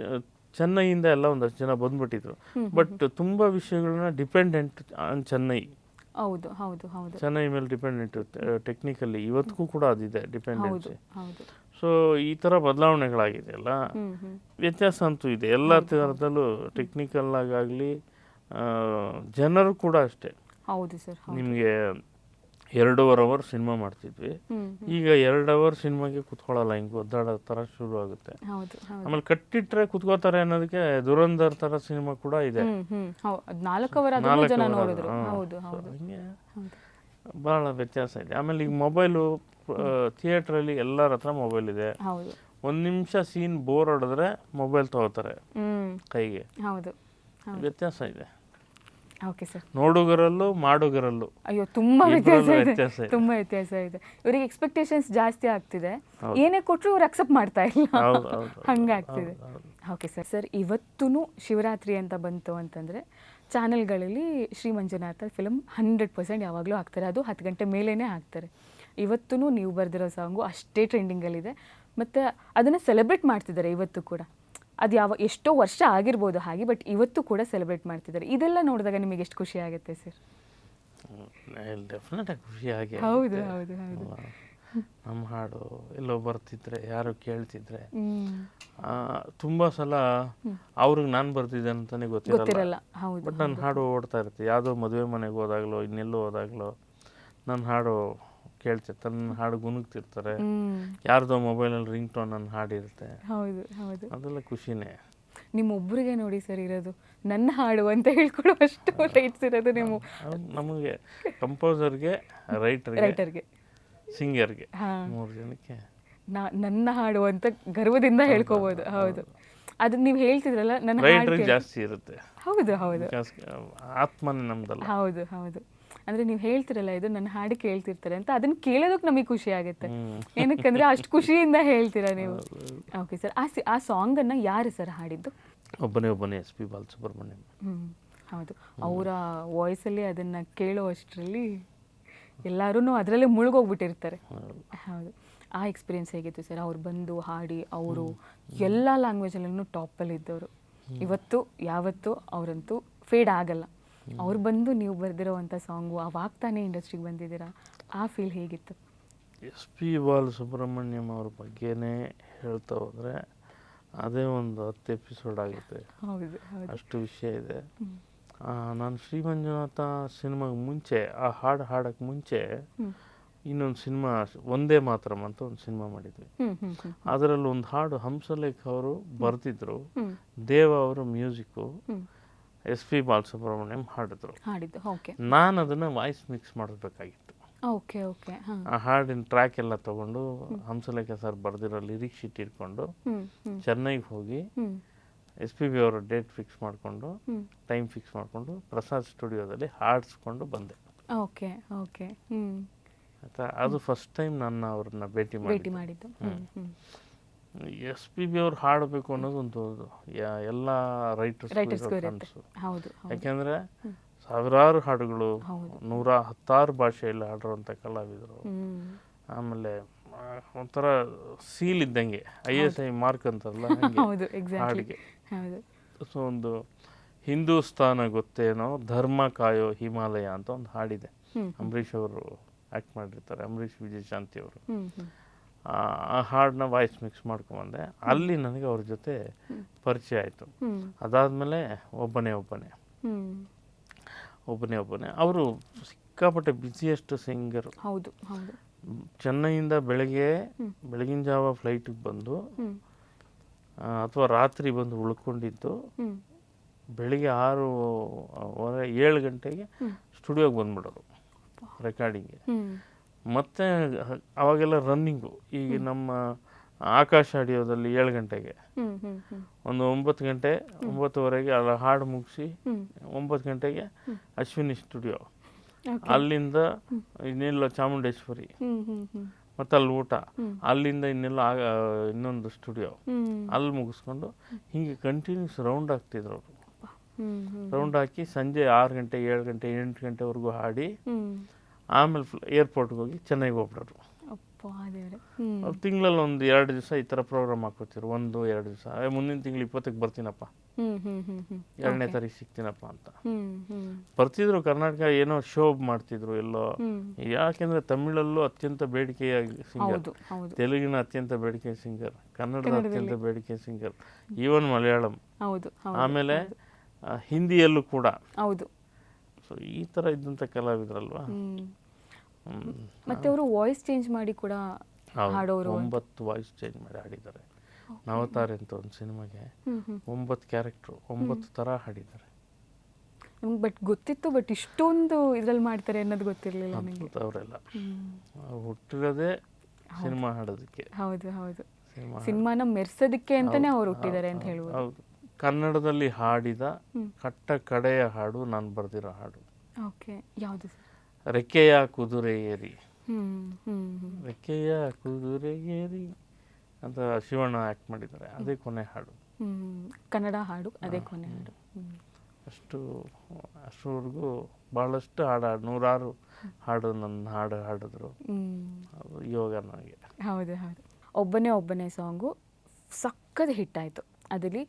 ಚೆನ್ನೈಯಿಂದ ಎಲ್ಲ ಒಂದಷ್ಟು ಜನ ಬಂದ್ಬಿಟ್ಟಿದ್ರು. ಬಟ್ ತುಂಬ ವಿಷಯಗಳನ್ನ ಡಿಪೆಂಡೆಂಟ್ ಆನ್ ಚೆನ್ನೈ. ಹೌದು ಹೌದು ಹೌದು, ಚೆನ್ನೈ ಮೇಲೆ ಡಿಪೆಂಡೆಂಟ್ ಇರುತ್ತೆ ಟೆಕ್ನಿಕಲಿ. ಇವತ್ತಿಗೂ ಕೂಡ ಅದಿದೆ ಡಿಪೆಂಡೆನ್ಸಿ. ಸೊ ಈ ಥರ ಬದಲಾವಣೆಗಳಾಗಿದೆ ಅಲ್ಲ, ವ್ಯತ್ಯಾಸ ಅಂತೂ ಇದೆ ಎಲ್ಲ ಥರದಲ್ಲೂ. ಟೆಕ್ನಿಕಲ್ ಆಗಾಗಲಿ, ಜನರು ಕೂಡ ಅಷ್ಟೇ. ಹೌದು ಸರ್. ನಿಮಗೆ 2.5 ಅವರ್ ಸಿನಿಮಾ ಮಾಡ್ತಿದ್ವಿ, ಈಗ 2 ಅವರ್ ಸಿನಿಮಾಗೆ ಕುತ್ಕೊಳ್ಳಲ್ಲ, ಹಿಂಗೆ ಒದ್ದಾಡೋ ಥರ ಶುರು ಆಗುತ್ತೆ. ಆಮೇಲೆ ಕಟ್ಟಿಟ್ರೆ ಕುತ್ಕೋತಾರೆ ಅನ್ನೋದಕ್ಕೆ ದುರಂಧರ್ ಥರ ಸಿನಿಮಾ ಕೂಡ ಇದೆ, 4 ಅವರ್ ಹಿಂಗೆ ಭಾಳ ವ್ಯತ್ಯಾಸ ಇದೆ. ಆಮೇಲೆ ಈಗ ಮೊಬೈಲು, ಥಿಯೇಟ್ರಲ್ಲಿ ಎಲ್ಲರ ಹತ್ರ ಮೊಬೈಲ್ ಇದೆ. 1 ನಿಮಿಷ ಸೀನ್ ಬೋರ್ ಹೊಡೆದ್ರೆ ಮೊಬೈಲ್ ತಗೋತಾರೆ ಕೈಗೆ. ವ್ಯತ್ಯಾಸ ಇದೆ. Okay sir. ನೋಡುಗರಲ್ಲೂ ಮಾಡುಗರಲ್ಲೂ ಅಯ್ಯೋ ತುಂಬ ವ್ಯತ್ಯಾಸ ಇದೆ, ತುಂಬ ವ್ಯತ್ಯಾಸ ಇದೆ. ಇವರಿಗೆ ಎಕ್ಸ್ಪೆಕ್ಟೇಷನ್ಸ್ ಜಾಸ್ತಿ ಆಗ್ತಿದೆ, ಏನೇ ಕೊಟ್ಟರು ಇವ್ರು ಅಕ್ಸೆಪ್ಟ್ ಮಾಡ್ತಾ ಇಲ್ಲ, ಹಂಗಾಗ್ತಿದೆ. Okay sir. ಸರ್, ಇವತ್ತೂ ಶಿವರಾತ್ರಿ ಅಂತ ಬಂತು ಅಂತಂದರೆ ಚಾನೆಲ್ಗಳಲ್ಲಿ ಶ್ರೀ ಮಂಜುನಾಥ ಫಿಲಮ್ 100% ಯಾವಾಗಲೂ ಹಾಕ್ತಾರೆ. ಅದು 10 ಗಂಟೆ ಮೇಲೇ ಹಾಕ್ತಾರೆ. ಇವತ್ತೂ ನೀವು ಬರೆದಿರೋ ಸಾಂಗು ಅಷ್ಟೇ ಟ್ರೆಂಡಿಂಗಲ್ಲಿದೆ, ಮತ್ತು ಅದನ್ನು ಸೆಲೆಬ್ರೇಟ್ ಮಾಡ್ತಿದ್ದಾರೆ ಇವತ್ತು ಕೂಡ. ಅದು ಎಷ್ಟೋ ವರ್ಷ ಆಗಿರ್ಬೋದು ಹಾಗೆ, ಬಟ್ ಇವತ್ತು ಕೂಡ ಸೆಲೆಬ್ರೇಟ್ ಮಾಡ್ತಿದ್ದಾರೆ. ಇದೆಲ್ಲ ನೋಡಿದಾಗ ನಿಮಗೆ ಎಷ್ಟು ಖುಷಿ ಆಗುತ್ತೆ ಸರ್? ಡೆಫಿನೆಟ್ ಆಗಿ ಖುಷಿ ಆಗಿ. ಹೌದು ಹೌದು ಹೌದು. ನಮ್ಮ ಹಾಡು ಎಲ್ಲೋ ಬರ್ತಿದ್ರೆ, ಯಾರು ಕೇಳ್ತಿದ್ರೆ, ತುಂಬ ಸಲ ಅವ್ರಿಗೆ ನಾನು ಬರ್ತಿದ್ದೆ ಅಂತಲೇ ಗೊತ್ತಿರಲ್ಲ. ಬಟ್ ನನ್ನ ಹಾಡು ಓಡ್ತಾ ಇರುತ್ತೆ. ಯಾವುದೋ ಮದುವೆ ಮನೆಗೆ ಹೋದಾಗಲೋ ಇನ್ನೆಲ್ಲೋ ಹೋದಾಗಲೋ ನನ್ನ ಹಾಡು ಕೇಳ್ತಿರ್ತಾರೆ, ನನ್ನ ಹಾಡು ಗುನುಗ್ತಿರ್ತಾರೆ. ಯಾರ್ದೋ ಮೊಬೈಲಲ್ಲಿ ರಿಂಗ್ ಟೋನ್ ನನ್ನ ಹಾಡಿರುತ್ತೆ. ಹೌದು ಹೌದು, ಅದೆಲ್ಲ ಖುಷಿನೇ. ನಿಮ್ಮೊಬ್ಬರಿಗೆ ನೋಡಿ ಸರ್ ಇರೋದು ನನ್ನ ಹಾಡು ಅಂತ ಹೇಳ್ಕೊಳ್ಳುವಷ್ಟು ರೈಟ್ಸ್ ಇರೋದು ನೀವು. ನಮಗೆ ಕಂಪೋಸರ್ಗೆ, ರೈಟರ್ಗೆ, ಸಿಂಗರ್ಗೆ, 3 ಜನಕ್ಕೆ ನನ್ನ ಹಾಡು ಅಂತ ಗರ್ವದಿಂದ ಹೇಳ್ಕೋಬಹುದು. ಹೌದು, ಅದು ನೀವು ಹೇಳ್ತಿದ್ರಲ್ಲ, ನನ್ನ ರೈಟರ್ಗೆ ಜಾಸ್ತಿ ಇರುತ್ತೆ. ಹೌದು ಹೌದು, ಆತ್ಮನೇ ನಮ್ದಲ್ಲ. ಹೌದು ಹೌದು. ಅಂದರೆ ನೀವು ಹೇಳ್ತಿರಲ್ಲ ಇದು ನನ್ನ ಹಾಡು ಕೇಳ್ತಿರ್ತಾರೆ ಅಂತ, ಅದನ್ನು ಕೇಳೋದಕ್ಕೆ ನಮಗೆ ಖುಷಿ ಆಗುತ್ತೆ. ಏನಕ್ಕಂದರೆ ಅಷ್ಟು ಖುಷಿಯಿಂದ ಹೇಳ್ತೀರಾ ನೀವು. ಓಕೆ ಸರ್, ಆ ಸಾಂಗನ್ನು ಯಾರು ಸರ್ ಹಾಡಿದ್ದು? ಒಬ್ಬನೇ ಎಸ್ ಪಿ ಬಾಲಸುಬ್ರಹ್ಮಣ್ಯಂ. ಹೌದು, ಅವರ ವಾಯ್ಸಲ್ಲಿ ಅದನ್ನು ಕೇಳೋ ಅಷ್ಟರಲ್ಲಿ ಎಲ್ಲರೂ ಅದರಲ್ಲೇ ಮುಳುಗೋಗ್ಬಿಟ್ಟಿರ್ತಾರೆ. ಹೌದು, ಆ ಎಕ್ಸ್ಪೀರಿಯನ್ಸ್ ಹೇಗಿತ್ತು ಸರ್? ಅವ್ರು ಬಂದು ಹಾಡಿ, ಅವರು ಎಲ್ಲ ಲ್ಯಾಂಗ್ವೇಜಲ್ಲೂ ಟಾಪಲ್ಲಿದ್ದವರು. ಇವತ್ತು ಯಾವತ್ತೂ ಅವರಂತೂ ಫೇಡ್ ಆಗಲ್ಲ. ಅವ್ರು ಬಂದು ನೀವು ಬರೆದಿರೋವಂಥ ಸಾಂಗು ಅವಾಗ ತಾನೇ ಇಂಡಸ್ಟ್ರಿಗೆ ಬಂದಿದ್ದೀರಾ, ಆ ಫೀಲ್ ಹೇಗಿತ್ತು? ಎಸ್ ಪಿ ಬಾಲಸುಬ್ರಹ್ಮಣ್ಯಂ ಅವ್ರ ಬಗ್ಗೆನೇ ಹೇಳ್ತಾ ಹೋದರೆ ಅದೇ ಒಂದು 10 ಎಪಿಸೋಡ್ ಆಗುತ್ತೆ. ಹೌದು, ಅಷ್ಟು ವಿಷಯ ಇದೆ. ನಾನು ಶ್ರೀ ಮಂಜುನಾಥ ಸಿನಿಮಾಗೆ ಮುಂಚೆ, ಆ ಹಾಡೋಕ್ಕೆ ಮುಂಚೆ ಇನ್ನೊಂದು ಸಿನಿಮಾ ಒಂದೇ ಮಾತರಂ ಅಂತ ಒಂದು ಸಿನಿಮಾ ಮಾಡಿದ್ವಿ. ಅದರಲ್ಲಿ ಒಂದು ಹಾಡು ಹಂಸಲೇಖ ಅವರು ಬರೆದಿದ್ರು, ದೇವ ಅವರು ಮ್ಯೂಸಿಕ್ಕು, ಎಸ್ ಪಿ ಬಾಲಸುಬ್ರಹ್ಮಣ್ಯಂ ಹಾಡಿದ್ರು. ನಾನು ಅದನ್ನು ವಾಯ್ಸ್ ಮಿಕ್ಸ್ ಮಾಡಬೇಕಾಗಿತ್ತು. ಆ ಹಾಡಿನ ಟ್ರ್ಯಾಕ್ ಎಲ್ಲ ತಗೊಂಡು ಹಂಸಲೇಖ ಸರ್ ಬರೆದಿರೋ ಲಿರಿಕ್ಸ್ ಶೀಟ್ ಇಟ್ಕೊಂಡು ಚೆನ್ನೈಗೆ ಹೋಗಿ ಎಸ್ ಪಿ ಬಿ ಅವರ ಡೇಟ್ ಫಿಕ್ಸ್ ಮಾಡಿಕೊಂಡು ಟೈಮ್ ಫಿಕ್ಸ್ ಮಾಡಿಕೊಂಡು ಪ್ರಸಾದ್ ಸ್ಟುಡಿಯೋದಲ್ಲಿ ಹಾಡಿಸ್ಕೊಂಡು ಬಂದೆ. ಆಯಿತಾ, ಅದು ಫಸ್ಟ್ ಟೈಮ್ ನಾನು ಅವ್ರನ್ನ ಭೇಟಿ ಮಾಡಿದ್ದು. ಎಸ್ ಪಿ ಬಿ ಅವ್ರು ಹಾಡಬೇಕು ಅನ್ನೋದು ಒಂದು ಎಲ್ಲ ರೈಟರ್ಸ್ ಕನಸು. ಯಾಕೆಂದರೆ ಸಾವಿರಾರು ಹಾಡುಗಳು, 116 ಭಾಷೆಯಲ್ಲಿ ಹಾಡಿರುವಂಥ ಕಲಾವಿದರು. ಆಮೇಲೆ ಒಂಥರ ಸೀಲ್ ಇದ್ದಂಗೆ, ISI ಮಾರ್ಕ್ ಅಂತಾರಲ್ಲ ಹಾಡಿಗೆ. ಸೊ ಒಂದು ಹಿಂದೂಸ್ತಾನ ಗೊತ್ತೇನೋ, ಧರ್ಮ ಕಾಯೋ ಹಿಮಾಲಯ ಅಂತ ಒಂದು ಹಾಡಿದೆ. ಅಂಬರೀಷ್ ಅವರು ಆ್ಯಕ್ಟ್ ಮಾಡಿರ್ತಾರೆ, ಅಂಬರೀಷ್ ವಿಜಯಶಾಂತಿ ಅವರು. ಆ ಹಾಡನ್ನ ವಾಯ್ಸ್ ಮಿಕ್ಸ್ ಮಾಡ್ಕೊಂಬಂದೆ. ಅಲ್ಲಿ ನನಗೆ ಅವ್ರ ಜೊತೆ ಪರಿಚಯ ಆಯಿತು. ಅದಾದಮೇಲೆ ಒಬ್ಬನೇ ಅವರು ಸಿಕ್ಕಾಪಟ್ಟೆ ಬ್ಯುಸಿಯೆಸ್ಟ್ ಸಿಂಗರು. ಚೆನ್ನೈಯಿಂದ ಬೆಳಗಿನ ಜಾವ ಫ್ಲೈಟಿಗೆ ಬಂದು ಅಥವಾ ರಾತ್ರಿ ಬಂದು ಉಳ್ಕೊಂಡಿದ್ದು, ಬೆಳಿಗ್ಗೆ 7 ಗಂಟೆಗೆ ಸ್ಟುಡಿಯೋಗೆ ಬಂದ್ಬಿಡೋರು ರೆಕಾರ್ಡಿಂಗ್ಗೆ. ಮತ್ತು ಅವಾಗೆಲ್ಲ ರನ್ನಿಂಗು. ಈಗ ನಮ್ಮ ಆಕಾಶ ಆಡಿಯೋದಲ್ಲಿ 7 ಗಂಟೆಗೆ, ಒಂದು 9 ಗಂಟೆ 9:30ಗೆ ಅಲ್ಲ ಹಾಡು ಮುಗಿಸಿ 9 ಗಂಟೆಗೆ ಅಶ್ವಿನಿ ಸ್ಟುಡಿಯೋ, ಅಲ್ಲಿಂದ ಇನ್ನೆಲ್ಲ ಚಾಮುಂಡೇಶ್ವರಿ, ಮತ್ತು ಅಲ್ಲಿ ಊಟ, ಅಲ್ಲಿಂದ ಇನ್ನೊಂದು ಸ್ಟುಡಿಯೋ, ಅಲ್ಲಿ ಮುಗಿಸ್ಕೊಂಡು ಹಿಂಗೆ ಕಂಟಿನ್ಯೂಸ್ ರೌಂಡ್ ಹಾಕ್ತಿದ್ರು ಅವರು. ರೌಂಡ್ ಹಾಕಿ ಸಂಜೆ 6 ಗಂಟೆ 7 ಗಂಟೆ 8 ಗಂಟೆವರೆಗೂ ಹಾಡಿ ಆಮೇಲೆ ಏರ್ಪೋರ್ಟ್ಗೆ ಹೋಗಿ ಚೆನ್ನೈಗೆ ಹೋಗ್ಬಿಡೋರು. ತಿಂಗಳಲ್ಲಿ ಒಂದು 2 ದಿವಸ ಈ ಥರ ಪ್ರೋಗ್ರಾಮ್ ಹಾಕೋತಿರು, 1-2 ದಿವಸ. ಮುಂದಿನ ತಿಂಗಳು 20ಕ್ಕೆ ಬರ್ತೀನಪ್ಪ, 2ನೇ ತಾರೀಕು ಸಿಗ್ತೀನಪ್ಪ ಅಂತ ಬರ್ತಿದ್ರು. ಕರ್ನಾಟಕ ಏನೋ ಶೋ ಮಾಡ್ತಿದ್ರು ಎಲ್ಲೋ. ಯಾಕೆಂದ್ರೆ ತಮಿಳಲ್ಲೂ ಅತ್ಯಂತ ಬೇಡಿಕೆಯ ಸಿಂಗರ್, ತೆಲುಗಿನ ಅತ್ಯಂತ ಬೇಡಿಕೆಯ ಸಿಂಗರ್, ಕನ್ನಡದ ಅತ್ಯಂತ ಬೇಡಿಕೆಯ ಸಿಂಗರ್, ಈವನ್ ಮಲಯಾಳಂ, ಆಮೇಲೆ ಹಿಂದಿಯಲ್ಲೂ ಕೂಡ. ಸೊ ಈ ಥರ ಇದ್ದಂಥ ಕಲಾವಿದ್ರಲ್ವಾ. ಮತ್ತೆ ಅವರು ವಾಯ್ಸ್ ಚೇಂಜ್ ಮಾಡಿ ಕೂಡ ಹಾಡೋರು. 9 ವಾಯ್ಸ್ ಚೇಂಜ್ ಮಾಡಿ ಹಾಡಿದ್ದಾರೆ. ನವತಾರೆ ಅಂತ ಒಂದು ಸಿನಿಮಾಗೆ 9 ಕ್ಯಾರೆಕ್ಟ್ರು 9 ಥರ ಹಾಡಿದ್ದಾರೆ. ನಮ್ಗೆ ಗೊತ್ತಿತ್ತು, ಬಟ್ ಇಷ್ಟೊಂದು ಇದ್ರಲ್ಲಿ ಮಾಡ್ತಾರೆ ಅನ್ನೋದು ಗೊತ್ತಿರಲಿಲ್ಲ ನನಗೆ. ಅವರೆಲ್ಲ ಹುಟ್ಟಿರೋದೇ ಸಿನಿಮಾ ಹಾಡೋದಕ್ಕೆ. ಹೌದು, ಸಿನಿಮಾನ ಮೆರ್ಸೋದಕ್ಕೆ ಅಂತಾನೆ ಅವ್ರು ಹುಟ್ಟಿದ್ದಾರೆ ಅಂತ ಹೇಳ್ಬೋದು. ಹೌದು, ಕನ್ನಡದಲ್ಲಿ ಹಾಡಿದ ಕಡೆಯ ಹಾಡು ನಾನು ಬರೆದಿರೋ ಹಾಡು. ಯಾವುದು? ರೆಕ್ಕೆಯ ಕುದುರೆ ಏರಿ, ರೆಕ್ಕೆಯ ಕುದುರೆ ಏರಿ ಅಂತ ಶಿವಣ್ಣ ಆ್ಯಕ್ಟ್ ಮಾಡಿದ್ದಾರೆ. ಅದೇ ಕೊನೆ ಹಾಡು, ಕನ್ನಡ ಹಾಡು, ಅದೇ ಕೊನೆ ಹಾಡು. ಅಷ್ಟರವರೆಗೂ ಭಾಳಷ್ಟು ನೂರಾರು ಹಾಡು ನನ್ನ ಹಾಡಿದ್ರು. ಯೋಗ ನನಗೆ. ಹೌದು, ಒಬ್ಬನೇ ಸಾಂಗು ಸಕ್ಕತ್ ಹಿಟ್ ಆಯಿತು. ಅದರಲ್ಲಿ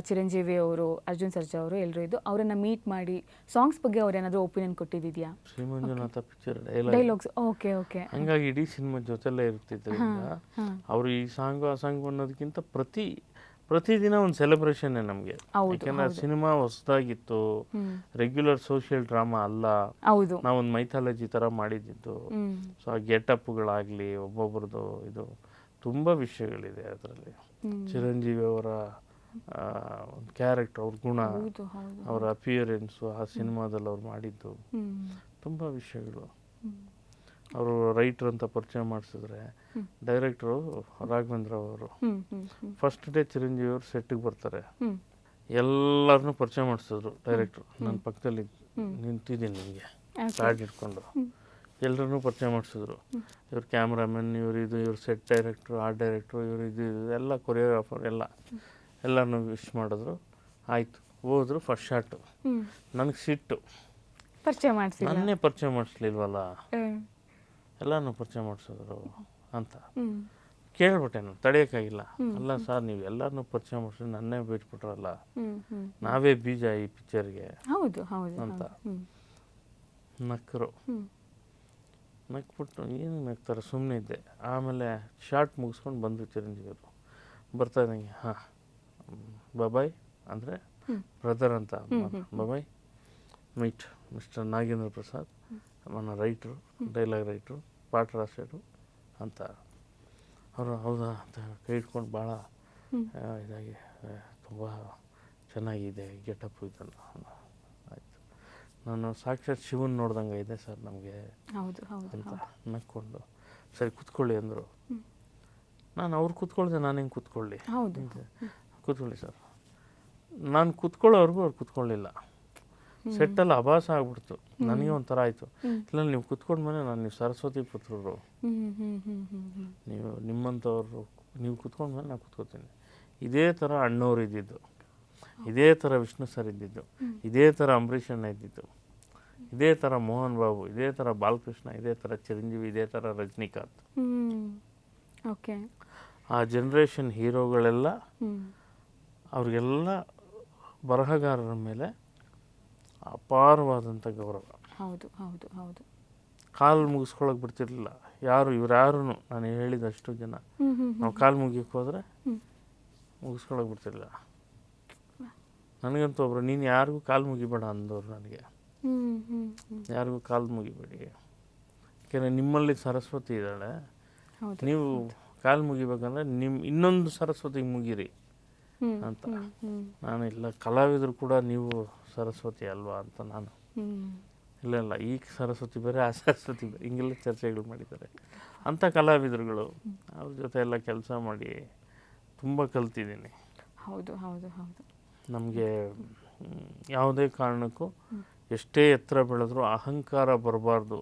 ಚಿರಂಜೀವಿ ಅವರು, ಅರ್ಜುನ್ ಸರ್ಜಾ ಅವರು ಎಲ್ಲರೂ ಇದ್ದು ಅವರನ್ನು ಮೀಟ್ ಮಾಡಿ ಸಾಂಗ್ಸ್ ಬಗ್ಗೆ ಅವ್ರು ಏನಾದರೂ ಒಪಿನಿಯನ್ ಕೊಟ್ಟಿದ್ದೀಯಾ? Shri Manjunatha picture dialogues. ಹಂಗಾಗಿ ಇಡೀ ಸಿನಿಮಾ ಜೊತೆಲೇ ಇರ್ತಿದ್ರಿಂದ ಅವರು ಈ ಸಾಂಗು ಆ ಸಾಂಗು ಅನ್ನೋದಕ್ಕಿಂತ ಪ್ರತಿದಿನ ಒಂದು ಸೆಲೆಬ್ರೇಷನ್ನೇ ನಮಗೆ. ಯಾಕೆಂದ್ರೆ ಸಿನಿಮಾ ಹೊಸದಾಗಿತ್ತು, ರೆಗ್ಯುಲರ್ ಸೋಷಿಯಲ್ ಡ್ರಾಮಾ ಅಲ್ಲ, ನಾವೊಂದು ಮೈಥಾಲಜಿ ಥರ ಮಾಡಿದ್ದು. ಸೊ ಆ ಗೆಟಪ್ಗಳಾಗಲಿ, ಒಬ್ಬೊಬ್ರದ್ದು ಇದು ತುಂಬ ವಿಷಯಗಳಿದೆ ಅದರಲ್ಲಿ. ಚಿರಂಜೀವಿ ಅವರ ಒಂದು ಕ್ಯಾರೆಕ್ಟರ್, ಅವ್ರ ಗುಣ, ಅವರ ಅಪಿಯರೆನ್ಸು ಆ ಸಿನಿಮಾದಲ್ಲಿ ಅವ್ರು ಮಾಡಿದ್ದು ತುಂಬ ವಿಷಯಗಳು. ಅವರು ರೈಟರ್ ಅಂತ ಪರಿಚಯ ಮಾಡಿಸಿದ್ರೆ, ಡೈರೆಕ್ಟ್ರು ರಾಘವೇಂದ್ರ ಅವರು ಫಸ್ಟ್ ಡೇ ಚಿರಂಜೀವಿ ಅವರು ಸೆಟ್ಟಿಗೆ ಬರ್ತಾರೆ, ಎಲ್ಲರನ್ನೂ ಪರಿಚಯ ಮಾಡಿಸಿದ್ರು ಡೈರೆಕ್ಟ್ರು. ನನ್ನ ಪಕ್ಕದಲ್ಲಿ ನಿಂತಿದ್ದೀನಿ ನಿಮಗೆ ಕಾರ್ಡ್ ಇಟ್ಕೊಂಡು ಎಲ್ಲರನ್ನೂ ಪರಿಚಯ ಮಾಡಿಸಿದ್ರು. ಇವ್ರು ಕ್ಯಾಮ್ರಾಮನ್, ಇವ್ರು ಸೆಟ್ ಡೈರೆಕ್ಟ್ರು, ಆರ್ಟ್ ಡೈರೆಕ್ಟ್ರು, ಇದು ಎಲ್ಲ ಕೊರಿಯೋಗ್ರಾಫರ್ ಎಲ್ಲನೂ ವಿಶ್ ಮಾಡಿದ್ರು. ಆಯಿತು, ಹೋದ್ರು. ಫಸ್ಟ್ ಶಾಟು ನನಗೆ ಸಿಟ್ಟು, ಪರಿಚಯ ಮಾಡಿಸಿ ನನ್ನೇ ಪರಿಚಯ ಮಾಡಿಸ್ಲಿಲ್ವಲ್ಲ, ಎಲ್ಲನೂ ಪರಿಚಯ ಮಾಡಿಸಿದ್ರು ಅಂತ ಕೇಳ್ಬಿಟ್ಟೆ. ನಾನು ತಡೆಯೋಕ್ಕಾಗಿಲ್ಲ. ಅಲ್ಲ ಸರ್, ನೀವು ಎಲ್ಲರನ್ನೂ ಪರಿಚಯ ಮಾಡಿಸಿ ನನ್ನೇ ಬಿಟ್ಬಿಟ್ರಲ್ಲ, ನಾವೇ ಬೀಜ ಈ ಪಿಕ್ಚರ್ಗೆ ಹೌದು ಹೌದು ಅಂತ ನಕ್ಕರು. ನಕ್ಬಿಟ್ಟು ಏನು ನಗ್ತಾರೆ, ಸುಮ್ಮನೆ ಇದ್ದೆ. ಆಮೇಲೆ ಶಾರ್ಟ್ ಮುಗಿಸ್ಕೊಂಡು ಬಂದರು ಚಿರಂಜೀವಿ ಅವರು. ಬರ್ತಾ ಇದ್ದಂಗೆ ಬಾಬಾಯ್ ಅಂದರೆ ಬ್ರದರ್ ಅಂತ, bye-bye meet mister Nagendra Prasad, ನನ್ನ ರೈಟ್ರು, ಡೈಲಾಗ್ ರೈಟ್ರು, ಪಾಠ ರಾಶರು ಅಂತ. ಅವರು ಹೌದಾ ಅಂತ ಕೈ ಇಟ್ಕೊಂಡು ಭಾಳ ಇದಾಗಿ, ತುಂಬ ಚೆನ್ನಾಗಿದೆ ಗೆಟಪ್ ಇದೆಲ್ಲ. ಆಯಿತು, ನಾನು ಸಾಕ್ಷಾತ್ ಶಿವನ್ ನೋಡ್ದಂಗೆ ಇದೆ ಸರ್ ನಮಗೆ ಅಂತ ನಕ್ಕೊಂಡು, ಸರಿ ಕೂತ್ಕೊಳ್ಳಿ ಅಂದರು. ನಾನು ಅವ್ರು ಕೂತ್ಕೊಳ್ದೆ ನಾನು ಹೆಂಗೆ ಕೂತ್ಕೊಳ್ಳಿ, ಕೂತ್ಕೊಳ್ಳಿ ಸರ್. ನಾನು ಕೂತ್ಕೊಳ್ಳೋವರೆಗೂ ಅವ್ರು ಕೂತ್ಕೊಳ್ಳಿಲ್ಲ. ಸೆಟ್ಟಲ್ಲಿ ಅಭಾಸ ಆಗ್ಬಿಡ್ತು. ನನಗೆ ಒಂಥರ ಆಯಿತು. ಇಲ್ಲ, ನೀವು ಕೂತ್ಕೊಂಡ್ಮೇಲೆ ನೀವು ಸರಸ್ವತಿ ಪುತ್ರರು, ನೀವು ನಿಮ್ಮಂಥವ್ರು, ನೀವು ಕೂತ್ಕೊಂಡ್ಮೇಲೆ ನಾನು ಕೂತ್ಕೋತೀನಿ. ಇದೇ ಥರ ಅಣ್ಣವ್ರು ಇದ್ದಿದ್ದು, ಇದೇ ಥರ ವಿಷ್ಣು ಸರ್ ಇದ್ದಿದ್ದು, ಇದೇ ಥರ ಅಂಬರೀಷ್ ಅಣ್ಣ ಇದ್ದಿದ್ದು, ಇದೇ ಥರ ಮೋಹನ್ ಬಾಬು, ಇದೇ ಥರ ಬಾಲಕೃಷ್ಣ, ಇದೇ ಥರ ಚಿರಂಜೀವಿ, ಇದೇ ಥರ ರಜನಿಕಾಂತ್. ಓಕೆ, ಆ ಜನ್ರೇಷನ್ ಹೀರೋಗಳೆಲ್ಲ, ಅವ್ರಿಗೆಲ್ಲ ಬರಹಗಾರರ ಮೇಲೆ ಅಪಾರವಾದಂಥ ಗೌರವ. ಹೌದು ಹೌದು ಹೌದು. ಕಾಲು ಮುಗಿಸ್ಕೊಳಕ್ಕೆ ಬಿಡ್ತಿರ್ಲಿಲ್ಲ ಯಾರು, ಇವ್ರ್ಯಾರೂ. ನಾನು ಹೇಳಿದಷ್ಟು ಜನ ನಾವು ಕಾಲು ಮುಗಿಯಕ್ಕೆ ಹೋದರೆ ಮುಗಿಸ್ಕೊಳಕ್ಕೆ ಬಿಡ್ತಿರ್ಲಿಲ್ಲ. ನನಗಂತೂ ಒಬ್ರು, ನೀನು ಯಾರಿಗೂ ಕಾಲು ಮುಗಿಬೇಡ ಅಂದವ್ರು ನನಗೆ. ಯಾರಿಗೂ ಕಾಲು ಮುಗಿಬೇಡಿ, ಯಾಕೆಂದರೆ ನಿಮ್ಮಲ್ಲಿ ಸರಸ್ವತಿ ಇದ್ದಾಳೆ, ನೀವು ಕಾಲು ಮುಗಿಬೇಕಂದ್ರೆ ಇನ್ನೊಂದು ಸರಸ್ವತಿಗೆ ಮುಗಿರಿ ಅಂತ. ನಾನು ಇಲ್ಲ, ಕಲಾವಿದರು ಕೂಡ ನೀವು ಸರಸ್ವತಿ ಅಲ್ವಾ ಅಂತ ನಾನು. ಇಲ್ಲ, ಈ ಸರಸ್ವತಿ ಬೇರೆ, ಆ ಸರಸ್ವತಿ ಬೇರೆ, ಹಿಂಗೆಲ್ಲ ಚರ್ಚೆಗಳು ಮಾಡಿದ್ದಾರೆ. ಅಂಥ ಕಲಾವಿದರುಗಳು, ಅವ್ರ ಜೊತೆ ಎಲ್ಲ ಕೆಲಸ ಮಾಡಿ ತುಂಬ ಕಲ್ತಿದ್ದೀನಿ. ಹೌದು ಹೌದು ಹೌದು. ನಮಗೆ ಯಾವುದೇ ಕಾರಣಕ್ಕೂ ಎಷ್ಟೇ ಎತ್ತರ ಬೆಳೆದ್ರೂ ಅಹಂಕಾರ ಬರಬಾರ್ದು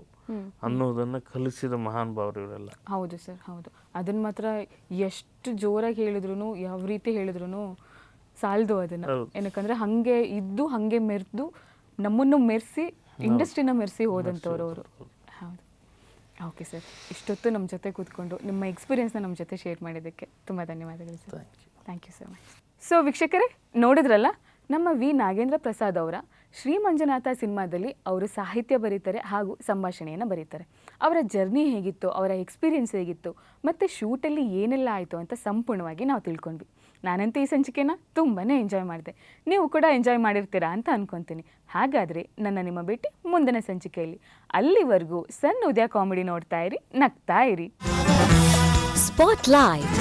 ಅನ್ನೋದನ್ನು ಕಲಿಸಿದ ಮಹಾನ್ ಭಾವರು ಇವರೆಲ್ಲ. ಹೌದು ಸರ್, ಹೌದು. ಅದನ್ನು ಮಾತ್ರ ಎಷ್ಟು ಜೋರಾಗಿ ಹೇಳಿದ್ರು, ಯಾವ ರೀತಿ ಹೇಳಿದ್ರು ಸಾಲದು ಅದನ್ನು. ಏನಕ್ಕಂದ್ರೆ ಹಾಗೆ ಇದ್ದು ಹಾಗೆ ಮೆರೆದು ನಮ್ಮನ್ನು ಮೆರೆಸಿ ಇಂಡಸ್ಟ್ರಿನ ಮೆರೆಸಿ ಹೋದಂಥವ್ರು ಅವರು. ಹೌದು. ಓಕೆ ಸರ್, ಇಷ್ಟೊತ್ತು ನಮ್ಮ ಜೊತೆ ಕೂತ್ಕೊಂಡು ನಿಮ್ಮ ಎಕ್ಸ್ಪೀರಿಯನ್ಸ್ನ ನಮ್ಮ ಜೊತೆ ಶೇರ್ ಮಾಡಿದ್ದಕ್ಕೆ ತುಂಬ ಧನ್ಯವಾದಗಳು sir. Thank you so much. So ವೀಕ್ಷಕರೇ, ನೋಡಿದ್ರಲ್ಲ, ನಮ್ಮ ವಿ ನಾಗೇಂದ್ರ ಪ್ರಸಾದ್ ಅವರ ಶ್ರೀ ಮಂಜುನಾಥ ಸಿನಿಮಾದಲ್ಲಿ ಅವರು ಸಾಹಿತ್ಯ ಬರೀತಾರೆ ಹಾಗೂ ಸಂಭಾಷಣೆಯನ್ನು ಬರೀತಾರೆ. ಅವರ ಜರ್ನಿ ಹೇಗಿತ್ತು, ಅವರ ಎಕ್ಸ್ಪೀರಿಯನ್ಸ್ ಹೇಗಿತ್ತು, ಮತ್ತು ಶೂಟಲ್ಲಿ ಏನೆಲ್ಲ ಆಯಿತು ಅಂತ ಸಂಪೂರ್ಣವಾಗಿ ನಾವು ತಿಳ್ಕೊಂಡ್ವಿ. ನಾನಂತೂ ಈ ಸಂಚಿಕೆನ ತುಂಬಾ ಎಂಜಾಯ್ ಮಾಡಿದೆ. ನೀವು ಕೂಡ ಎಂಜಾಯ್ ಮಾಡಿರ್ತೀರಾ ಅಂತ ಅನ್ಕೊತೀನಿ. ಹಾಗಾದರೆ ನಿಮ್ಮ ಭೇಟಿ ಮುಂದಿನ ಸಂಚಿಕೆಯಲ್ಲಿ. ಅಲ್ಲಿವರೆಗೂ ಸಣ್ಣ ಉದಯ ಕಾಮಿಡಿ ನೋಡ್ತಾ ಇರಿ, ನಗ್ತಾ ಇರಿ. Spotlight.